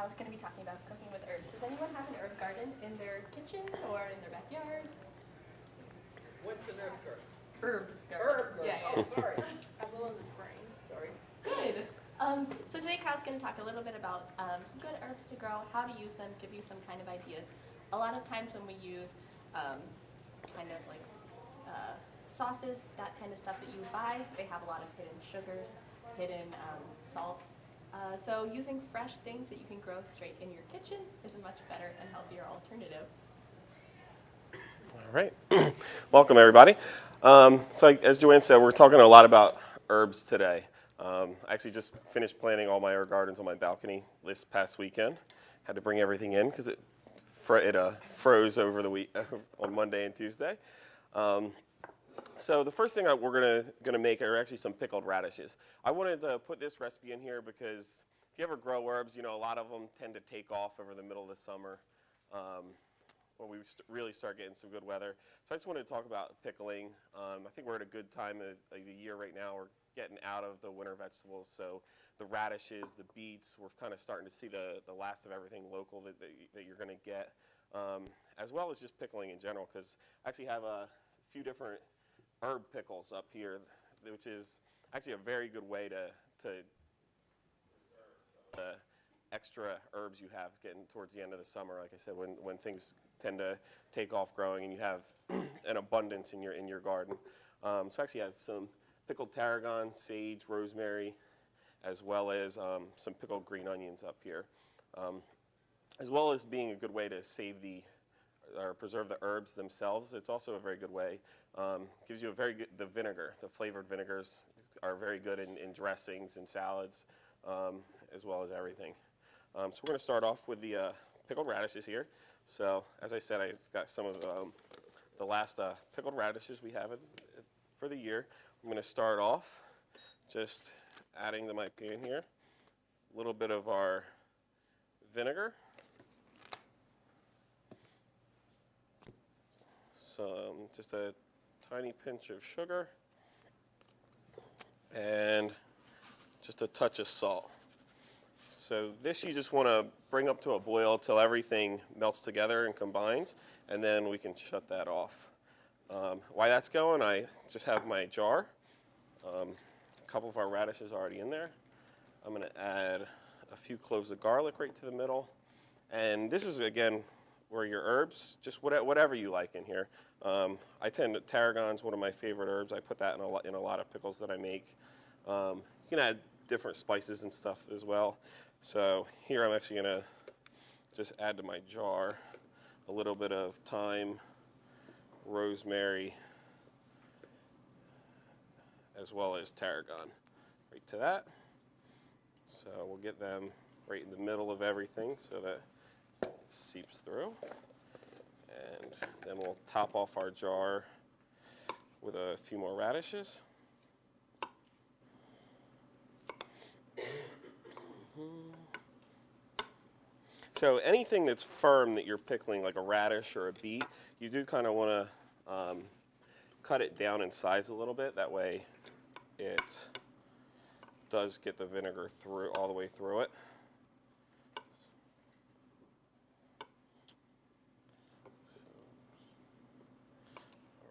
Kyle's going to be talking about cooking with herbs. Does anyone have an herb garden in their kitchen or in their backyard? What's an herb garden? Herb garden. Herb garden. Yeah. Oh, sorry. A little in the spring. Sorry. Good. So today Kyle's going to talk a little bit about some good herbs to grow, how to use them, give you some kind of ideas. A lot of times when we use kind of like sauces, that kind of stuff that you buy, they have a lot of hidden sugars, hidden salt. So using fresh things that you can grow straight in your kitchen is a much better and healthier alternative. All right. Welcome, everybody. As Joanne said, we're talking a lot about herbs today. I actually just finished planting all my herb gardens on my balcony this past weekend. Had to bring everything in because it froze over the week on Monday and Tuesday. So the first thing we're gonna make are actually some pickled radishes. I wanted to put this recipe in here because if you ever grow herbs, you know a lot of them tend to take off over the middle of the summer when we really start getting some good weather. So I just wanted to talk about pickling. I think we're at a good time of the year right now. We're getting out of the winter vegetables, so the radishes, the beets, we're kind of starting to see the last of everything local that you're going to get, as well as just pickling in general, because I actually have a few different herb pickles up here, which is actually a very good way to the extra herbs you have getting towards the end of the summer. Like I said, when things tend to take off growing and you have an abundance in your garden. So actually I have some pickled tarragon, sage, rosemary, as well as some pickled green onions up here, as well as being a good way to save or preserve the herbs themselves. It's also a very good way. Gives you the vinegar. The flavored vinegars are very good in dressings and salads, as well as everything. So we're going to start off with the pickled radishes here. So as I said, I've got some of the last pickled radishes we have for the year. I'm going to start off just adding to my pan here a little bit of our vinegar. Just a tiny pinch of sugar, and just a touch of salt. So this you just want to bring up to a boil till everything melts together and combines, and then we can shut that off. While that's going, I just have my jar. A couple of our radishes already in there. I'm going to add a few cloves of garlic right to the middle. And this is, again, where your herbs, just whatever you like in here. Tarragon's one of my favorite herbs. I put that in a lot of pickles that I make. You can add different spices and stuff as well. So here I'm actually going to just add to my jar a little bit of thyme, rosemary, as well as tarragon right to that. So we'll get them right in the middle of everything so that it seeps through. And then we'll top off our jar with a few more radishes. So anything that's firm that you're pickling, like a radish or a beet, you do kind of want to cut it down in size a little bit. That way it does get the vinegar through all the way through it.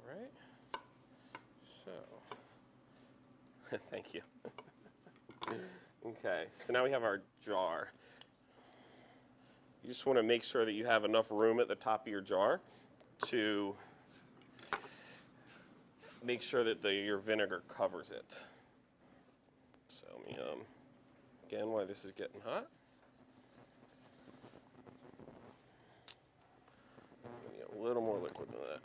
All right. So, thank you. Okay, so now we have our jar. You just want to make sure that you have enough room at the top of your jar to make sure that your vinegar covers it. So again, while this is getting hot, get a little more liquid than that.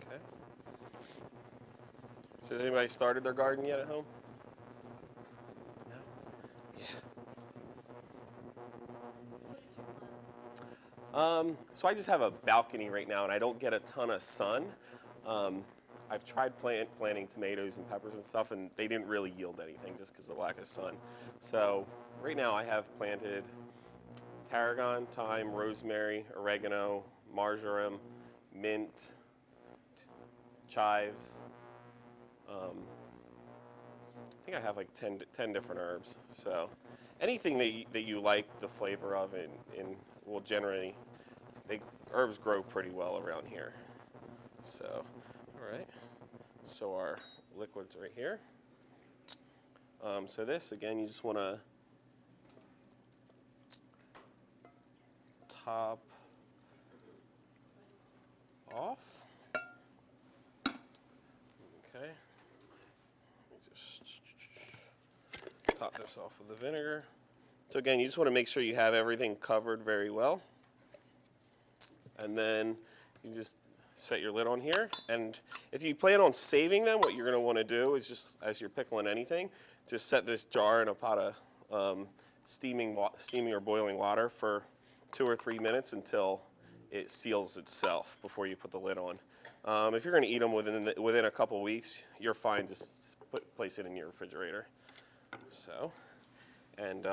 Okay. So has anybody started their garden yet at home? No? Yeah. So I just have a balcony right now, and I don't get a ton of sun. I've tried planting tomatoes and peppers and stuff, and they didn't really yield anything just because of the lack of sun. So right now I have planted tarragon, thyme, rosemary, oregano, marjoram, mint, chives, think I have like 10 different herbs. So anything that you like the flavor of, and will generally, herbs grow pretty well around here. So, all right. So our liquid's right here. So this, again, you just want to top off. Okay. Just top this off with the vinegar. So again, you just want to make sure you have everything covered very well. And then you just set your lid on here. And if you plan on saving them, what you're going to want to do is just, as you're pickling anything, just set this jar in a pot of steaming or boiling water for 2 or 3 minutes until it seals itself before you put the lid on. If you're going to eat them within a couple weeks, you're fine. Just place it in your refrigerator. So, and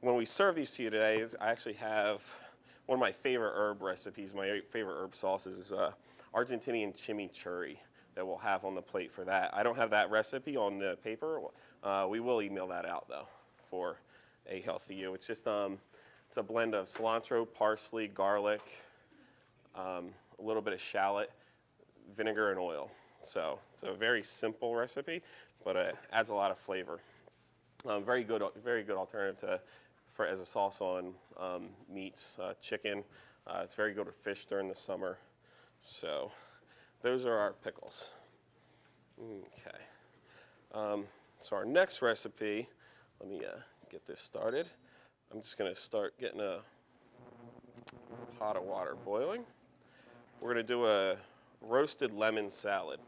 when we serve these to you today, I actually have one of my favorite herb recipes. My favorite herb sauces is Argentinian chimichurri that we'll have on the plate for that. I don't have that recipe on the paper. We will email that out though for AHealthyU. It's just it's a blend of cilantro, parsley, garlic, a little bit of shallot, vinegar, and oil. So it's a very simple recipe, but it adds a lot of flavor. Very good alternative as a sauce on meats, chicken. It's very good with fish during the summer. So those are our pickles. Okay. So our next recipe, let me get this started. I'm just going to start getting a pot of water boiling. We're going to do a roasted lemon salad.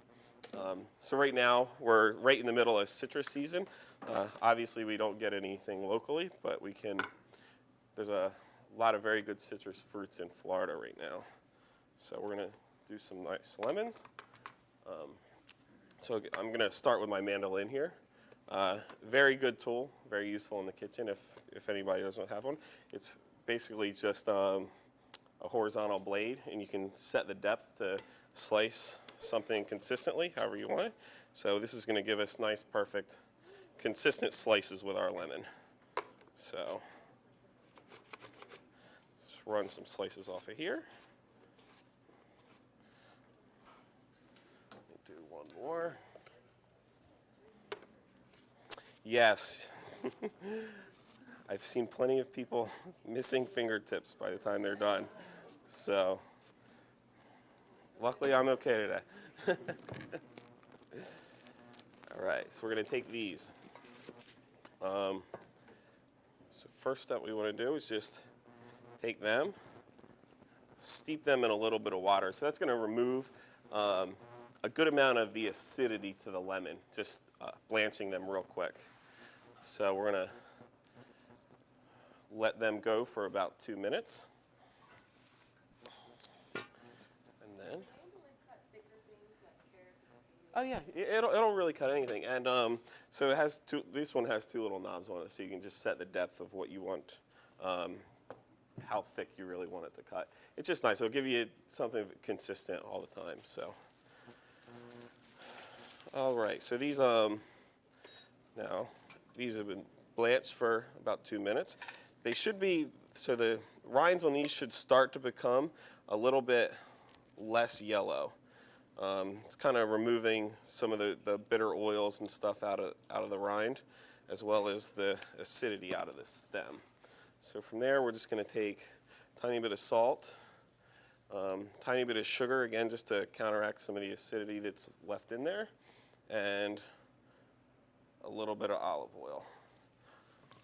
So right now, we're right in the middle of citrus season. Obviously, we don't get anything locally, but we can. There's a lot of very good citrus fruits in Florida right now. So we're going to do some nice lemons. So I'm going to start with my mandolin here. Very good tool, very useful in the kitchen if anybody doesn't have one. It's basically just a horizontal blade, and you can set the depth to slice something consistently, however you want it. So this is going to give us nice, perfect, consistent slices with our lemon. So just run some slices off of here. Do one more. Yes. I've seen plenty of people missing fingertips by the time they're done. So luckily I'm okay today. All right, so we're going to take these. So first step we want to do is just take them, steep them in a little bit of water. So that's going to remove a good amount of the acidity to the lemon, just blanching them real quick. So we're going to let them go for about 2 minutes. And then, oh yeah, it'll really cut anything. And so it has this one has 2 little knobs on it, so you can just set the depth of what you want, how thick you really want it to cut. It's just nice. It'll give you something consistent all the time. So, all right. So these now these have been blanched for about 2 minutes. They should be, so the rinds on these should start to become a little bit less yellow. It's kind of removing some of the bitter oils and stuff out of the rind, as well as the acidity out of the stem. So from there, we're just going to take a tiny bit of salt, tiny bit of sugar, again, just to counteract some of the acidity that's left in there, and a little bit of olive oil.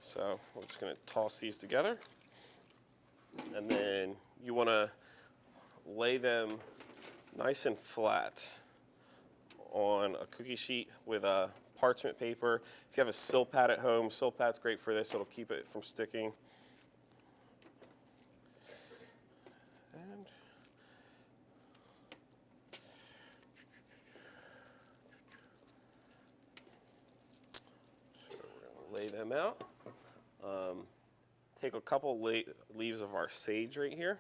So we're just going to toss these together, and then you want to lay them nice and flat on a cookie sheet with a parchment paper. If you have a Silpat at home, Silpat's great for this. It'll keep it from sticking. And so we're going to lay them out. Take a couple leaves of our sage right here.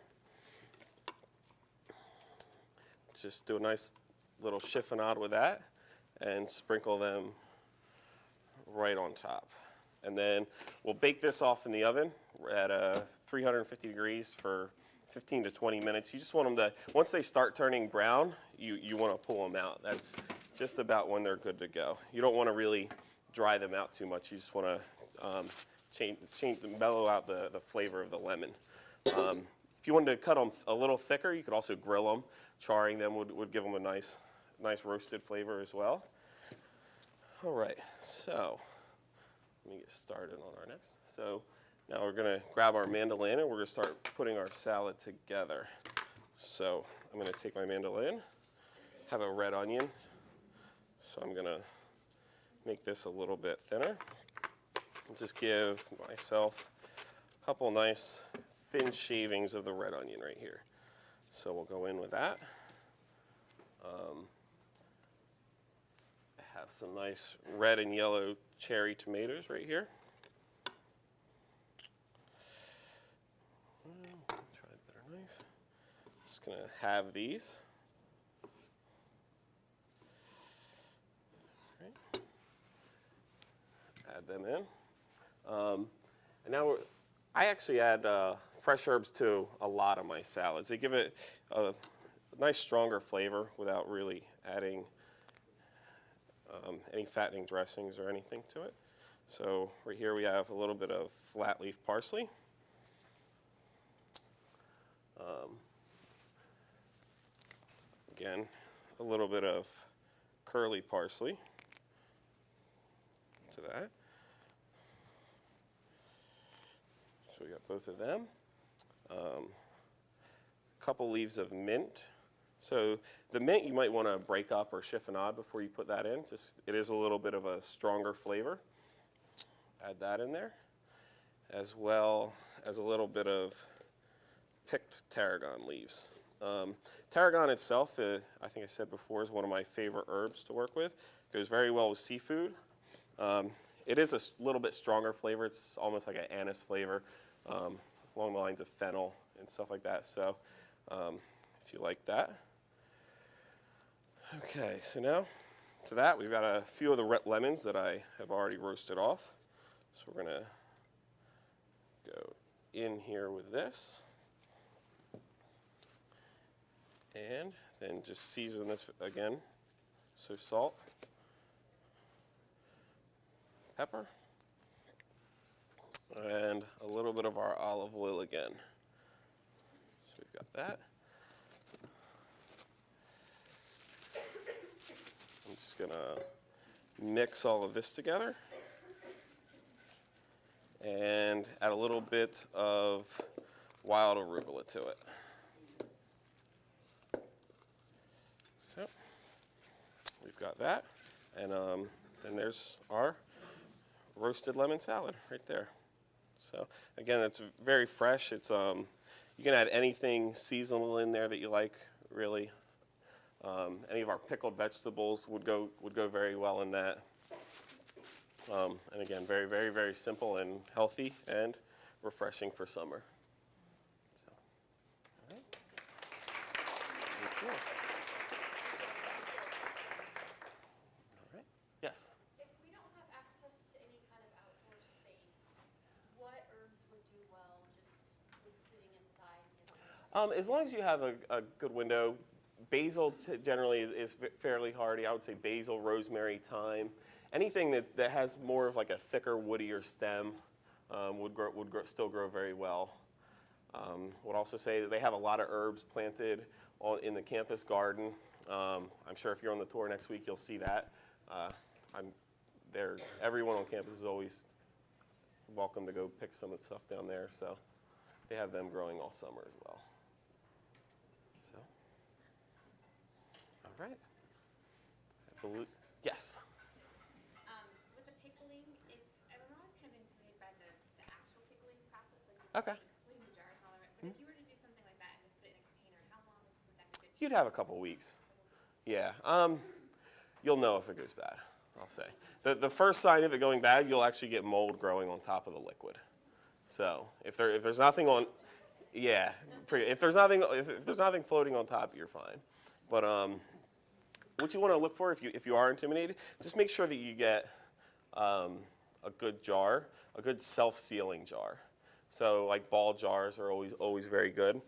Just do a nice little chiffonade with that and sprinkle them right on top. And then we'll bake this off in the oven at 350 degrees for 15 to 20 minutes. You just want them to, once they start turning brown, you want to pull them out. That's just about when they're good to go. You don't want to really dry them out too much. You just want to mellow out the flavor of the lemon. If you wanted to cut them a little thicker, you could also grill them. Charring them would give them a nice roasted flavor as well. All right, so let me get started on our next. So now we're going to grab our mandolin and we're going to start putting our salad together. So I'm going to take my mandolin, have a red onion. So I'm going to make this a little bit thinner. Just give myself a couple nice thin shavings of the red onion right here. So we'll go in with that. I have some nice red and yellow cherry tomatoes right here. Try a better knife. Just going to have these. Okay. Add them in. And now I actually add fresh herbs to a lot of my salads. They give it a nice stronger flavor without really adding any fattening dressings or anything to it. So right here we have a little bit of flat leaf parsley. Again, a little bit of curly parsley to that. So we got both of them. A couple leaves of mint. So the mint you might want to break up or chiffonade before you put that in. Just it is a little bit of a stronger flavor. Add that in there, as well as a little bit of picked tarragon leaves. Tarragon itself, I think I said before, is one of my favorite herbs to work with. It goes very well with seafood. It is a little bit stronger flavor. It's almost like an anise flavor, along the lines of fennel and stuff like that. So if you like that. Okay, so now to that, we've got a few of the lemons that I have already roasted off. So we're going to go in here with this. And then just season this again. So salt, pepper, and a little bit of our olive oil again. So we've got that. I'm just going to mix all of this together and add a little bit of wild arugula to it. So we've got that, and then there's our roasted lemon salad right there. So again, it's very fresh. It's you can add anything seasonal in there that you like, really. Any of our pickled vegetables would go very well in that. And again, very, very, very simple and healthy and refreshing for summer. So, all right. Thank you. All right. Yes. If we don't have access to any kind of outdoor space, what herbs would do well just with sitting inside? As long as you have a good window, basil generally is fairly hardy. I would say basil, rosemary, thyme. Anything that has more of like a thicker, woodier stem would still grow very well. Would also say that they have a lot of herbs planted in the campus garden. I'm sure if you're on the tour next week, you'll see that. Everyone on campus is always welcome to go pick some of the stuff down there. So they have them growing all summer as well. So, all right. Yes. With the pickling, I'm always kind of intimidated by the actual pickling process, like Okay. putting the jars and all that. But if you were to do something like that and just put it in a container, how long would that be good? You'd have a couple weeks. Yeah. You'll know if it goes bad, I'll say. The first sign of it going bad, you'll actually get mold growing on top of the liquid. So if there's nothing on, yeah, if there's nothing floating on top, you're fine. But what you want to look for if you are intimidated, just make sure that you get a good jar, a good self-sealing jar. So like ball jars are always very good.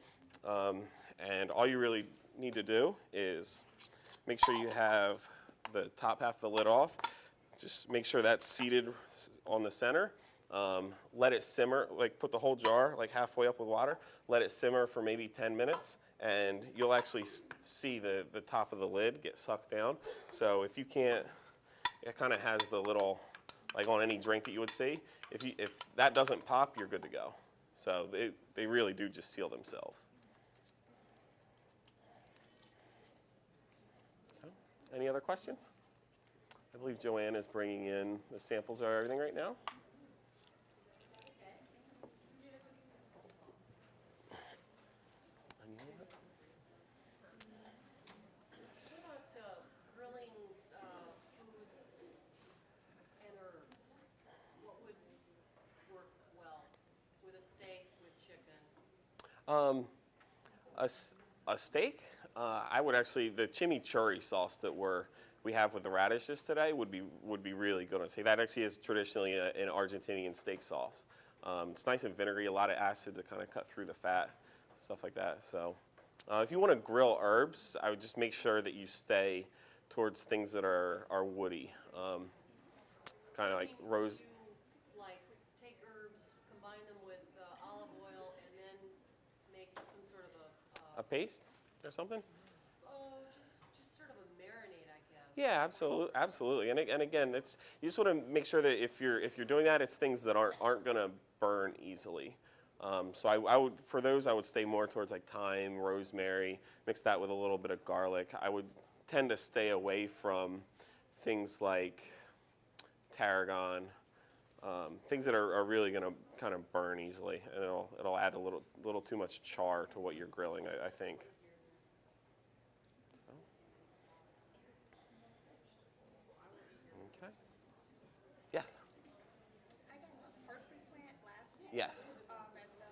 And all you really need to do is make sure you have the top half of the lid off. Just make sure that's seated on the center. Let it simmer, like put the whole jar like halfway up with water. Let it simmer for maybe 10 minutes, and you'll actually see the top of the lid get sucked down. So if you can't, it kind of has the little, like on any drink that you would see. If that doesn't pop, you're good to go. So they really do just seal themselves. So, any other questions? I believe Joanne is bringing in the samples of everything right now. What about grilling foods and herbs? What would work well with a steak, with chicken? A steak, I would actually, the chimichurri sauce that we have with the radishes today would be really good. I'd say that actually is traditionally an Argentinian steak sauce. It's nice and vinegary, a lot of acid to kind of cut through the fat, stuff like that. So if you want to grill herbs, I would just make sure that you stay towards things that are woody, kind of like rose. Would you like take herbs, combine them with olive oil, and then make some sort of A paste or something? just sort of a marinade, I guess. Yeah, absolutely. And again, you just want to make sure that if you're doing that, it's things that aren't going to burn easily. So I would, for those, I would stay more towards like thyme, rosemary, mix that with a little bit of garlic. I would tend to stay away from things like tarragon, things that are really going to kind of burn easily, and it'll add a little too much char to what you're grilling, I think. Okay. Yes. I got a parsley plant last year. Yes. At the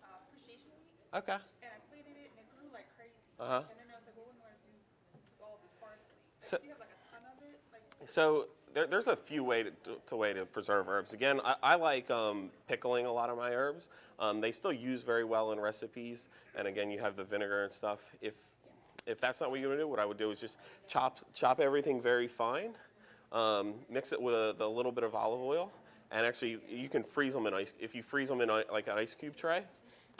appreciation week, Okay. and I planted it, and it grew like crazy. Uh-huh. And then I was like, well, what am I gonna do all this parsley? So- Do you have like a ton of it? Like, So there's a few way to preserve herbs. Again, I like pickling a lot of my herbs. They still use very well in recipes, and again, you have the vinegar and stuff. If that's not what you're gonna do, what I would do is just chop everything very fine, mix it with a little bit of olive oil, and actually you can freeze them in ice. If you freeze them in like an ice cube tray,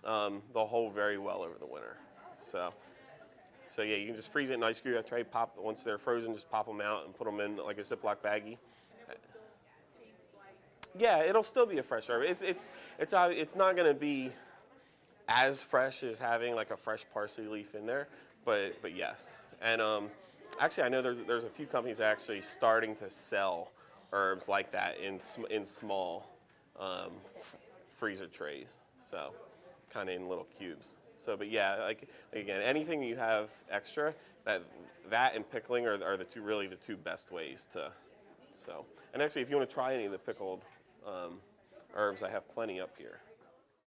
they'll hold very well over the winter. So yeah, you can just freeze it in an ice cube tray. Once they're frozen, just pop them out and put them in like a Ziploc baggie. Yeah, it'll still be a fresh herb. It's not going to be as fresh as having like a fresh parsley leaf in there, but yes. And actually, I know there's a few companies actually starting to sell herbs like that in small freezer trays. So kind of in little cubes. So, but yeah, like again, anything you have extra, that and pickling are the two best ways to. So, and actually, if you want to try any of the pickled herbs, I have plenty up here.